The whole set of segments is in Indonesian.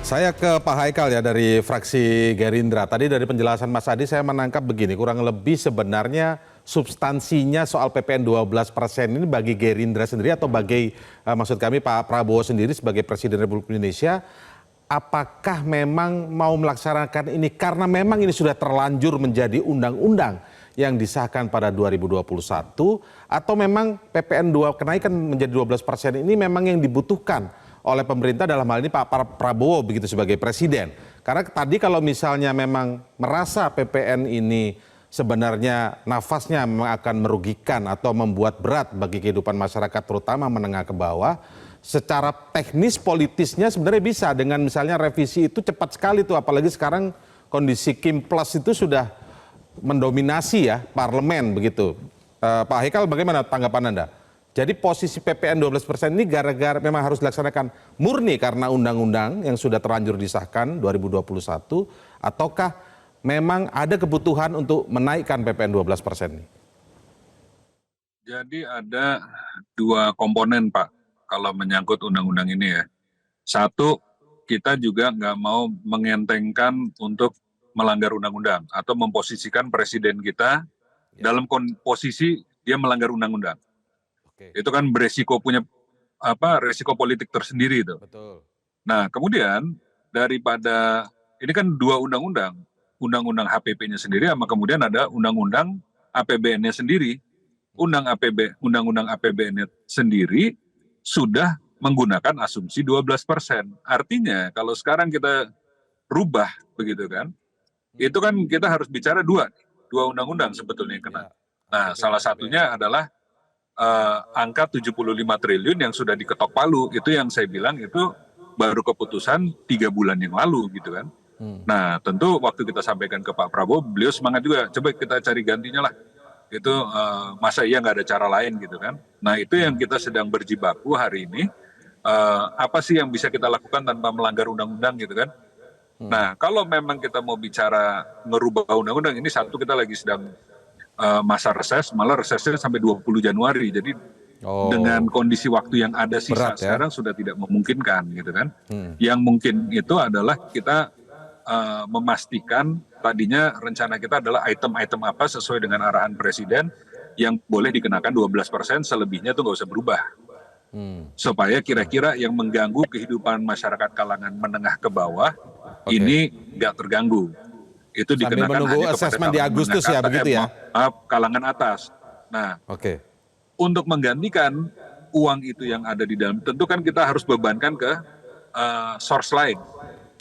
Saya ke Pak Haikal ya dari fraksi Gerindra. Tadi dari penjelasan Mas Adi saya menangkap begini, kurang lebih sebenarnya substansinya soal PPN 12% ini bagi Gerindra sendiri atau bagi maksud kami Pak Prabowo sendiri sebagai Presiden Republik Indonesia, apakah memang mau melaksanakan ini karena memang ini sudah terlanjur menjadi undang-undang yang disahkan pada 2021 atau memang PPN 2 kenaikan menjadi 12% ini memang yang dibutuhkan oleh pemerintah dalam hal ini Pak Prabowo begitu sebagai presiden. Karena tadi kalau misalnya memang merasa PPN ini sebenarnya nafasnya memang akan merugikan atau membuat berat bagi kehidupan masyarakat terutama menengah ke bawah, secara teknis politisnya sebenarnya bisa dengan misalnya revisi itu cepat sekali tuh, apalagi sekarang kondisi Kim Plus itu sudah mendominasi ya parlemen begitu. Pak Haikal bagaimana tanggapan Anda? Jadi posisi PPN 12% ini gara-gara memang harus dilaksanakan murni karena undang-undang yang sudah terlanjur disahkan 2021 ataukah memang ada kebutuhan untuk menaikkan PPN 12% ini? Jadi ada dua komponen Pak kalau menyangkut undang-undang ini ya. Satu, kita juga nggak mau mengentengkan untuk melanggar undang-undang atau memposisikan presiden kita dalam posisi dia melanggar undang-undang. Itu kan beresiko punya resiko politik tersendiri itu. Betul. Nah, kemudian daripada ini kan dua undang-undang, undang-undang HPP-nya sendiri sama kemudian ada undang-undang APBN-nya sendiri. Undang-undang APBN-nya sendiri sudah menggunakan asumsi 12%. Artinya kalau sekarang kita rubah begitu kan, itu kan kita harus bicara dua undang-undang sebetulnya yang kena. Nah, salah satunya adalah angka 75 triliun yang sudah diketok palu, itu yang saya bilang itu baru keputusan 3 bulan yang lalu gitu kan. Nah tentu waktu kita sampaikan ke Pak Prabowo, beliau semangat juga, coba kita cari gantinya lah. Itu masa iya nggak ada cara lain gitu kan. Nah itu yang kita sedang berjibaku hari ini, apa sih yang bisa kita lakukan tanpa melanggar undang-undang gitu kan. Nah kalau memang kita mau bicara ngerubah undang-undang, ini satu kita lagi sedang masa reses, malah resesnya sampai 20 Januari. Jadi dengan kondisi waktu yang ada sisa sekarang sudah tidak memungkinkan gitu kan. Yang mungkin itu adalah kita memastikan tadinya rencana kita adalah item-item apa sesuai dengan arahan Presiden yang boleh dikenakan 12%, selebihnya itu nggak usah berubah. Supaya kira-kira yang mengganggu kehidupan masyarakat kalangan menengah ke bawah ini nggak terganggu. Itu sambil dikenakan menunggu hanya asesmen di Agustus ya begitu ya? Kalangan atas. Nah, untuk menggantikan uang itu yang ada di dalam, tentu kan kita harus bebankan ke source lain.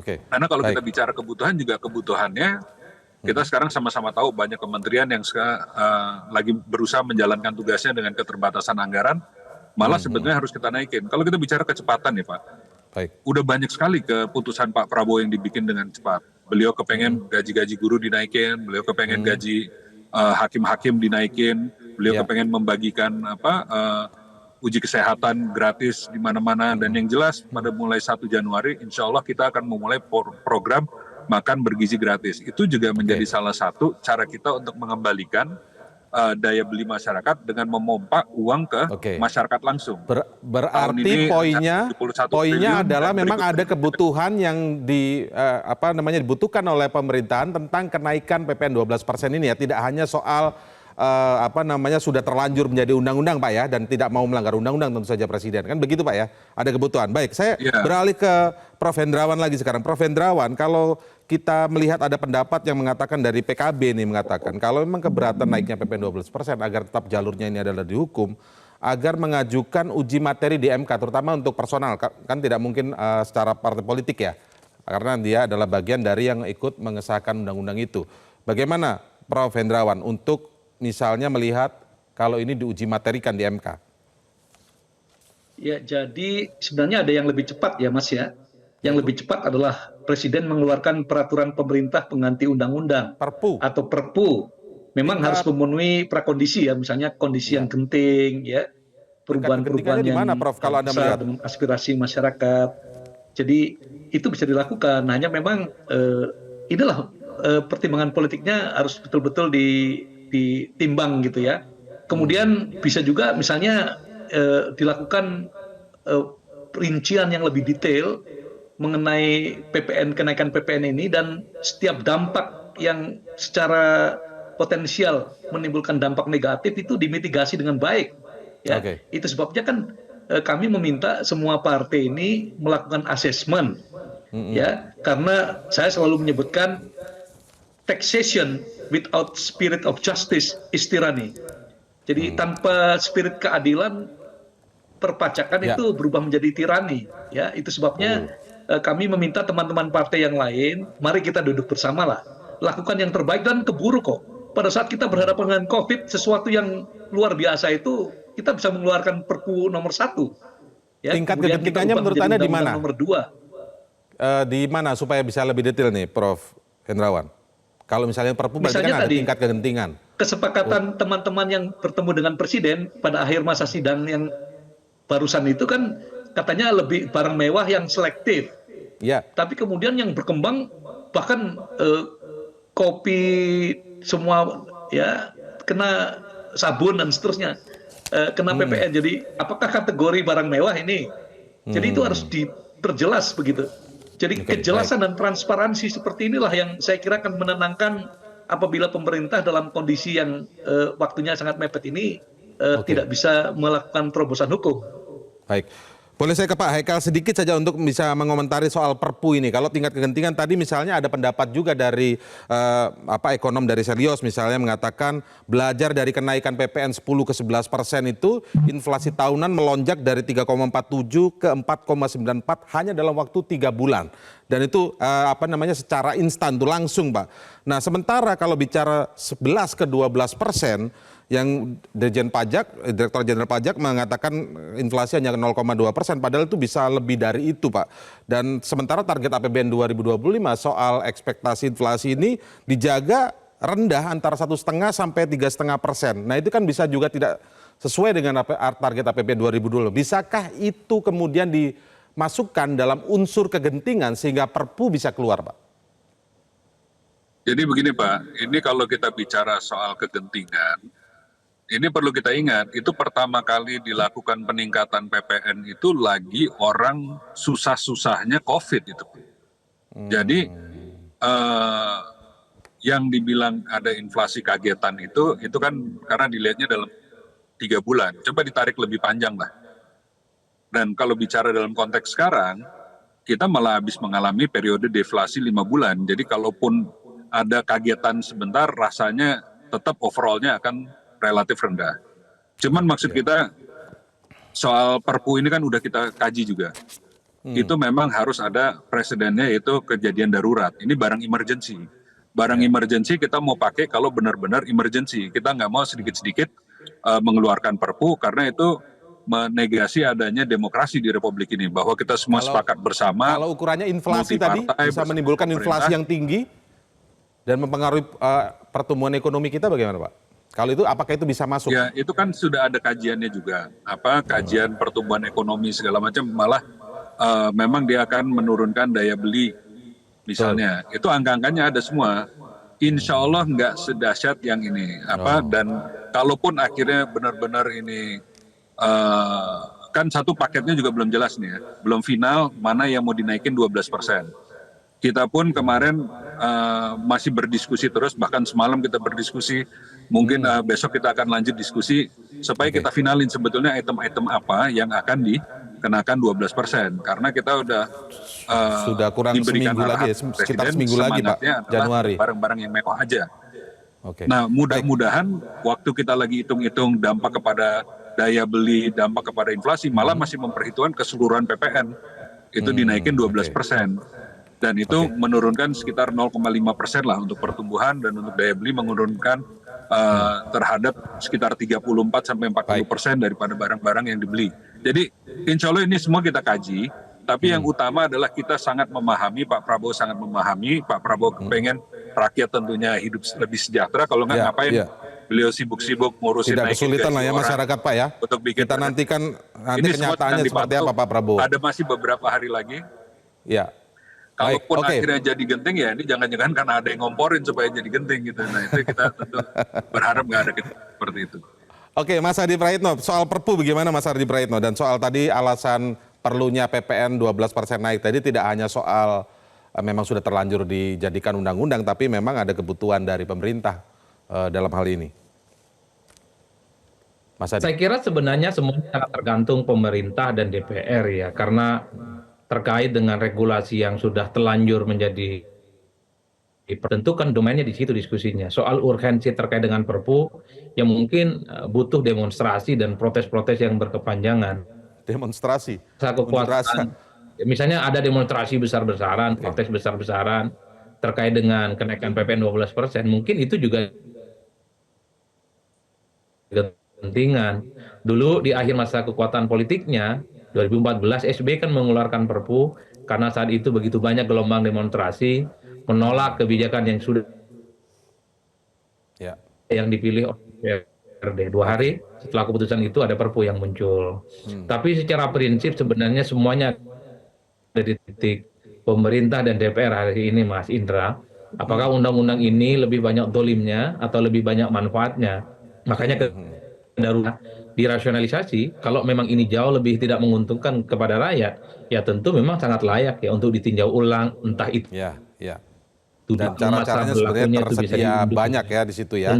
Karena kalau kita bicara kebutuhan juga kebutuhannya, kita sekarang sama-sama tahu banyak kementerian yang lagi berusaha menjalankan tugasnya dengan keterbatasan anggaran, malah sebetulnya harus kita naikin. Kalau kita bicara kecepatan ya Pak, udah banyak sekali keputusan Pak Prabowo yang dibikin dengan cepat. Beliau kepengen gaji-gaji guru dinaikin, beliau kepengen gaji hakim-hakim dinaikin, beliau kepengen membagikan uji kesehatan gratis di mana-mana, dan yang jelas pada mulai 1 Januari insya Allah kita akan memulai program makan bergizi gratis. Itu juga menjadi salah satu cara kita untuk mengembalikan daya beli masyarakat dengan memompa uang ke masyarakat langsung. Berarti poinnya adalah memang ada kebutuhan yang dibutuhkan oleh pemerintahan tentang kenaikan PPN 12% ini ya, tidak hanya soal sudah terlanjur menjadi undang-undang Pak ya, dan tidak mau melanggar undang-undang tentu saja Presiden, kan begitu Pak ya, ada kebutuhan. Baik, saya beralih ke Prof. Hendrawan lagi sekarang. Prof. Hendrawan, kalau kita melihat ada pendapat yang mengatakan dari PKB nih, mengatakan kalau memang keberatan naiknya PPN 12% agar tetap jalurnya ini adalah dihukum, agar mengajukan uji materi di MK terutama untuk personal, kan tidak mungkin secara partai politik ya, karena dia adalah bagian dari yang ikut mengesahkan undang-undang itu. Bagaimana Prof. Hendrawan untuk misalnya melihat kalau ini diuji materikan di MK? Ya, jadi sebenarnya ada yang lebih cepat ya Mas ya. Yang lebih cepat adalah Presiden mengeluarkan peraturan pemerintah pengganti undang-undang atau Perpu. Memang harus memenuhi prakondisi ya, misalnya kondisi yang genting ya, perubahan-perubahan yang besar dengan aspirasi masyarakat. Jadi itu bisa dilakukan. Hanya memang inilah pertimbangan politiknya harus betul-betul ditimbang gitu ya. Kemudian bisa juga misalnya dilakukan rincian yang lebih detail mengenai kenaikan PPN ini, dan setiap dampak yang secara potensial menimbulkan dampak negatif itu dimitigasi dengan baik. Ya, itu sebabnya kan kami meminta semua partai ini melakukan asesmen, ya, karena saya selalu menyebutkan taxation without spirit of justice is tyranny. Jadi tanpa spirit keadilan, perpajakan itu berubah menjadi tirani. Ya, itu sebabnya kami meminta teman-teman partai yang lain, mari kita duduk bersama lah, lakukan yang terbaik, dan keburu kok. Pada saat kita berhadapan dengan COVID, sesuatu yang luar biasa itu, kita bisa mengeluarkan Perpu nomor 1. Ya, tingkat kegentingannya menurut Anda di mana? Nomor 2. Di mana supaya bisa lebih detail nih, Prof. Hendrawan? Kalau misalnya Perpu berarti kan ada tingkat kegentingan. Kesepakatan teman-teman yang bertemu dengan Presiden pada akhir masa sidang yang barusan itu kan katanya lebih barang mewah yang selektif. Ya. Tapi kemudian yang berkembang bahkan kopi semua ya kena sabun dan seterusnya, kena PPN. Jadi apakah kategori barang mewah ini? Jadi itu harus diperjelas begitu. Jadi kejelasan dan transparansi seperti inilah yang saya kira akan menenangkan apabila pemerintah dalam kondisi yang waktunya sangat mepet ini tidak bisa melakukan terobosan hukum. Baik. Boleh saya ke Pak Haikal sedikit saja untuk bisa mengomentari soal Perpu ini. Kalau tingkat kegentingan tadi misalnya ada pendapat juga dari ekonom dari Selios misalnya mengatakan belajar dari kenaikan PPN 10 ke 11% itu inflasi tahunan melonjak dari 3,47 ke 4,94 hanya dalam waktu 3 bulan. Dan itu secara instan tuh langsung, Pak. Nah, sementara kalau bicara 11 ke 12%, yang Direktur Jenderal Pajak mengatakan inflasi hanya 0,2%, padahal itu bisa lebih dari itu, Pak. Dan sementara target APBN 2025 soal ekspektasi inflasi ini dijaga rendah antara 1,5 sampai 3,5%. Nah, itu kan bisa juga tidak sesuai dengan target APBN 2020. Bisakah itu kemudian dimasukkan dalam unsur kegentingan sehingga Perpu bisa keluar, Pak? Jadi begini Pak, ini kalau kita bicara soal kegentingan, ini perlu kita ingat, itu pertama kali dilakukan peningkatan PPN itu lagi orang susah-susahnya COVID itu. Jadi yang dibilang ada inflasi kagetan itu kan karena dilihatnya dalam 3 bulan. Coba ditarik lebih panjang lah. Dan kalau bicara dalam konteks sekarang, kita malah habis mengalami periode deflasi 5 bulan. Jadi kalaupun ada kagetan sebentar, rasanya tetap overallnya akan relatif rendah. Cuman maksud kita soal Perpu ini kan udah kita kaji juga. Itu memang harus ada presidennya, yaitu kejadian darurat. Ini barang emergency. Barang emergency kita mau pakai kalau benar-benar emergency. Kita nggak mau sedikit-sedikit mengeluarkan Perpu karena itu menegasi adanya demokrasi di Republik ini. Bahwa kita semua sepakat bersama. Kalau ukurannya inflasi tadi bisa menimbulkan inflasi yang tinggi dan mempengaruhi pertumbuhan ekonomi kita, bagaimana Pak? Kalau itu apakah itu bisa masuk? Ya, itu kan sudah ada kajiannya juga. Kajian pertumbuhan ekonomi segala macam, malah memang dia akan menurunkan daya beli misalnya. Itu angka-angkanya ada semua. Insya Allah nggak sedahsyat yang ini. Dan kalaupun akhirnya benar-benar ini kan satu paketnya juga belum jelas nih ya, belum final mana yang mau dinaikin 12%. Kita pun kemarin masih berdiskusi terus, bahkan semalam kita berdiskusi, mungkin besok kita akan lanjut diskusi supaya kita finalin sebetulnya item-item apa yang akan dikenakan 12%. Karena kita sudah kurang seminggu lagi, sekitar seminggu lagi Pak, Januari. Barang-barang yang mewah aja. Nah, mudah-mudahan waktu kita lagi hitung-hitung dampak kepada daya beli, dampak kepada inflasi, malah masih memperhitungkan keseluruhan PPN itu dinaikin 12%. Dan itu menurunkan sekitar 0,5% lah untuk pertumbuhan, dan untuk daya beli menurunkan terhadap sekitar 34-40% daripada barang-barang yang dibeli. Jadi insya Allah ini semua kita kaji, tapi yang utama adalah kita sangat memahami, Pak Prabowo sangat memahami, Pak Prabowo pengen rakyat tentunya hidup lebih sejahtera, kalau nggak ngapain beliau sibuk-sibuk ngurusin tidak kesulitan lah ya masyarakat Pak ya. Untuk bikin kita nantikan nanti kenyataannya seperti apa Pak Prabowo. Ada masih beberapa hari lagi. Ya. Kalaupun akhirnya jadi genting ya ini jangan-jangan karena ada yang ngomporin supaya jadi genting gitu. Nah itu kita tentu berharap nggak ada seperti itu. Oke, Mas Hadi Praitno, soal Perpu bagaimana Mas Hadi Praitno? Dan soal tadi alasan perlunya PPN 12% naik tadi tidak hanya soal memang sudah terlanjur dijadikan undang-undang, tapi memang ada kebutuhan dari pemerintah dalam hal ini. Mas Adi. Saya kira sebenarnya semuanya sangat tergantung pemerintah dan DPR ya, karena terkait dengan regulasi yang sudah telanjur menjadi, tentu kan domainnya di situ diskusinya. Soal urgensi terkait dengan Perpu yang mungkin butuh demonstrasi dan protes-protes yang berkepanjangan. Demonstrasi? Kekuatan, misalnya ada demonstrasi besar-besaran, protes besar-besaran terkait dengan kenaikan PPN 12%, mungkin itu juga kepentingan. Dulu di akhir masa kekuatan politiknya, 2014 SBY kan mengeluarkan Perpu karena saat itu begitu banyak gelombang demonstrasi menolak kebijakan yang sudah yang dipilih oleh DPRD. 2 hari setelah keputusan itu ada Perpu yang muncul. Tapi secara prinsip sebenarnya semuanya ada di titik pemerintah dan DPR hari ini, Mas Indra. Apakah undang-undang ini lebih banyak dolimnya atau lebih banyak manfaatnya? Makanya darurat dirasionalisasi, kalau memang ini jauh lebih tidak menguntungkan kepada rakyat, ya tentu memang sangat layak ya untuk ditinjau ulang, entah itu. Dan cara-caranya sebenarnya tersedia banyak ya di situ ya.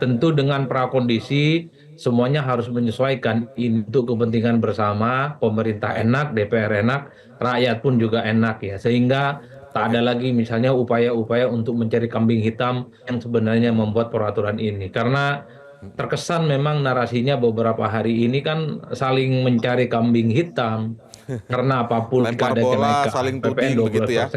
Tentu dengan prakondisi semuanya harus menyesuaikan untuk kepentingan bersama, pemerintah enak, DPR enak, rakyat pun juga enak ya, sehingga tak ada lagi misalnya upaya-upaya untuk mencari kambing hitam yang sebenarnya membuat peraturan ini. Karena terkesan memang narasinya beberapa hari ini kan saling mencari kambing hitam. Karena apapun lempar ada bola, kenaikan saling PPN tuding begitu ya.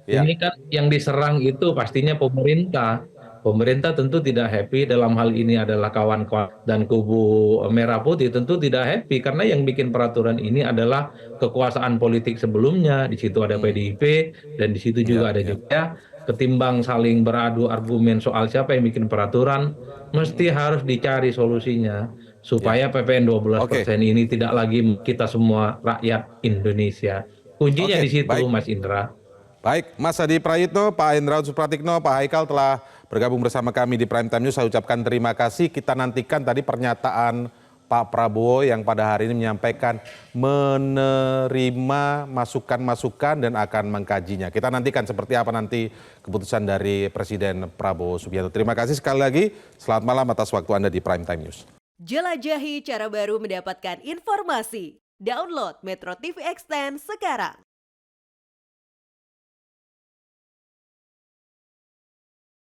Ini kan yang diserang itu pastinya pemerintah. Pemerintah tentu tidak happy, dalam hal ini adalah kawan-kawan dan kubu merah putih tentu tidak happy karena yang bikin peraturan ini adalah kekuasaan politik sebelumnya. Di situ ada PDIP dan di situ juga ada juga. Ketimbang saling beradu argumen soal siapa yang bikin peraturan, mesti harus dicari solusinya supaya PPN 12% ini tidak lagi kita semua rakyat Indonesia. Kuncinya di situ, baik. Mas Indra. Baik, Mas Adi Prayitno, Pak Hendrawan Supratikno, Pak Haikal telah bergabung bersama kami di Prime Time News. Saya ucapkan terima kasih. Kita nantikan tadi pernyataan Pak Prabowo yang pada hari ini menyampaikan menerima masukan-masukan dan akan mengkajinya. Kita nantikan seperti apa nanti keputusan dari Presiden Prabowo Subianto. Terima kasih sekali lagi. Selamat malam atas waktu Anda di Prime Time News. Jelajahi cara baru mendapatkan informasi. Download Metro TV Extend sekarang.